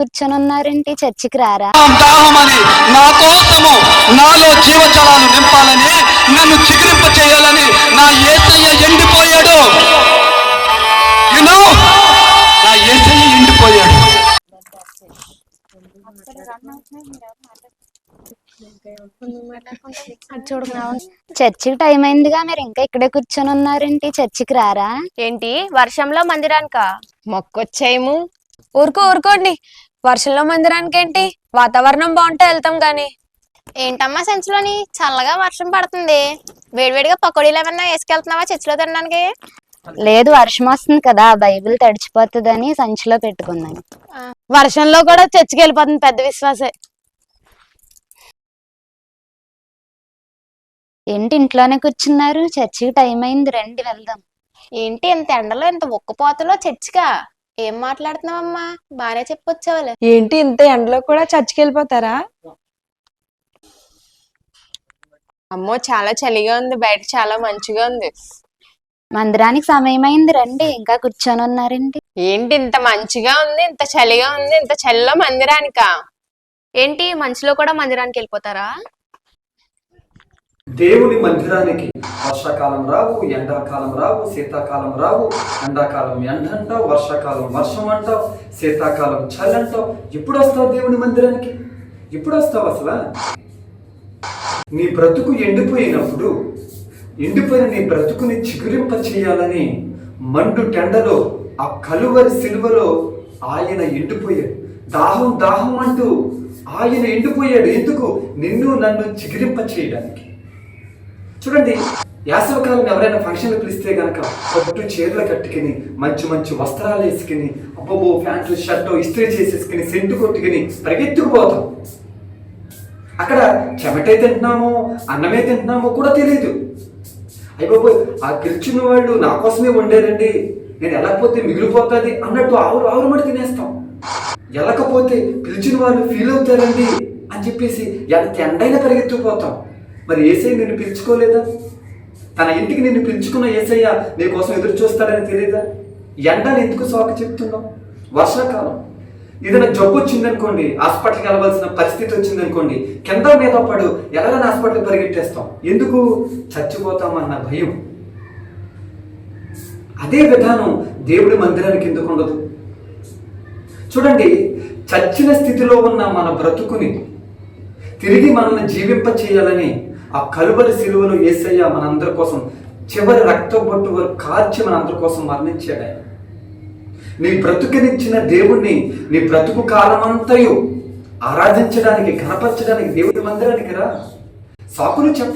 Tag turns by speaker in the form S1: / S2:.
S1: కూర్చొని ఉన్నారేంటి? చర్చికి రారా?
S2: దాహమని నా కోసము నాలో జీవజలాలు నింపాలని నన్ను చిగురింప చేయాలని నా యేసయ్య ఎండిపోయాడు. నా యేసయ్య ఎండిపోయాడు.
S1: చర్చికి టైం అయిందిగా, మీరు ఇంకా ఇక్కడే కూర్చొని ఉన్నారేంటి? చర్చికి రారా?
S3: ఏంటి వర్షంలో మందిరానికా?
S4: మొక్కొచ్చేయము.
S3: ఊరుకోండి. వర్షంలో మందిరానికి ఏంటి? వాతావరణం బాగుంటే వెళ్తాం గాని.
S4: ఏంటమ్మా సంచిలోని చల్లగా వర్షం పడుతుంది, వేడివేడిగా పకోడీలు ఏమన్నా వేసుకెళ్తున్నావా చర్చిలో తినడానికి?
S1: లేదు, వర్షం వస్తుంది కదా, బైబిల్ తడిచిపోతుందని సంచిలో పెట్టుకున్నాను.
S3: వర్షంలో కూడా చర్చికి వెళ్ళిపోతుంది, పెద్ద విశ్వాసే.
S1: ఏంటి ఇంట్లోనే కూర్చున్నారు? చర్చికి టైం అయింది, రండి వెళ్దాం.
S4: ఏంటి ఇంత ఎండలో ఇంత ఉక్కపోతలో చర్చికా? ఏం మాట్లాడుతున్నావమ్మా? బానే చెప్పొచ్చావులే.
S3: ఏంటి ఇంత ఎండలో కూడా చర్చికి వెళ్ళిపోతారా?
S4: అమ్మో చాలా చలిగా ఉంది, బయట చాలా మంచిగా ఉంది.
S1: మందిరానికి సమయం అయింది, రండి. ఇంకా కూర్చొని ఉన్నారేంటి?
S4: ఏంటి ఇంత మంచిగా ఉంది, ఇంత చలిగా ఉంది, ఇంత చలిలో మందిరానికా?
S3: ఏంటి మంచులో కూడా మందిరానికి వెళ్ళిపోతారా?
S5: దేవుని మందిరానికి వర్షాకాలం రావు, ఎండాకాలం రావు, శీతాకాలం రావు. ఎండాకాలం ఎండ అంటావు, వర్షాకాలం వర్షం అంటావు, శీతాకాలం చలి అంటావు. ఎప్పుడు వస్తావు దేవుని మందిరానికి? ఎప్పుడు వస్తావు అసలు? నీ బ్రతుకు ఎండిపోయినప్పుడు, ఎండిపోయిన నీ బ్రతుకుని చిగురింప చేయాలని మండు టెండలో ఆ కలువరి సిలువలో ఆయన ఎండిపోయాడు. దాహం దాహం అంటూ ఆయన ఎండిపోయాడు. ఎందుకు? నిన్ను నన్ను చిగురింప చేయడానికి. చూడండి, వేసవకాలం ఎవరైనా ఫంక్షన్లు పిలిస్తే గనక పట్టు చీరలు కట్టుకుని మంచి మంచి వస్త్రాలు వేసుకుని అబ్బో ప్యాంట్లు షర్టు ఇస్త్రీ చేసేసుకుని సెంటు కొట్టుకుని పరిగెత్తుకుపోతాం. అక్కడ చెమటే తింటున్నామో అన్నమే తింటున్నామో కూడా తెలియదు. అయిపోయి ఆ పిలిచిన వాళ్ళు నా కోసమే వండారండి, నేను వెళ్ళకపోతే మిగిలిపోతుంది అన్నట్టు ఆవురు ఆవురుమడి తినేస్తాం. వెళ్ళకపోతే పిలిచిన వాళ్ళు ఫీల్ అవుతారండి అని చెప్పేసి ఎంత ఎండైనా పరిగెత్తుకుపోతాం. మరి యేసయ్య నిన్ను పిలుచుకోలేదా? తన ఇంటికి నిన్ను పిలుచుకున్న యేసయ్య నీ కోసం ఎదురు చూస్తాడని తెలియదా? ఎండని ఎందుకు సోక చెప్తున్నావు? వర్షాకాలం ఏదైనా జబ్బు వచ్చిందనుకోండి, హాస్పిటల్కి వెళ్ళవలసిన పరిస్థితి వచ్చిందనుకోండి, కింద మీద పడు ఎలాగైనా హాస్పిటల్కి పరిగెట్టేస్తాం. ఎందుకు? చచ్చిపోతామన్న భయం. అదే విధానం దేవుడి మందిరానికి ఎందుకు ఉండదు? చూడండి, చచ్చిన స్థితిలో ఉన్న మన బ్రతుకుని తిరిగి మనల్ని జీవింప చేయాలని ఆ కలువరి సిలువలో యేసయ్య మనందరి కోసం చివరి రక్త బొట్టు వరకు కార్చి మనందరి కోసం మరణించాడు. ఆయన నీ బ్రతుకునిచ్చిన దేవుణ్ణి నీ బ్రతుకు కాలమంతయు ఆరాధించడానికి, ఘనపరచడానికి దేవుడి మందిరానికి రా. సాకులు చెప్ప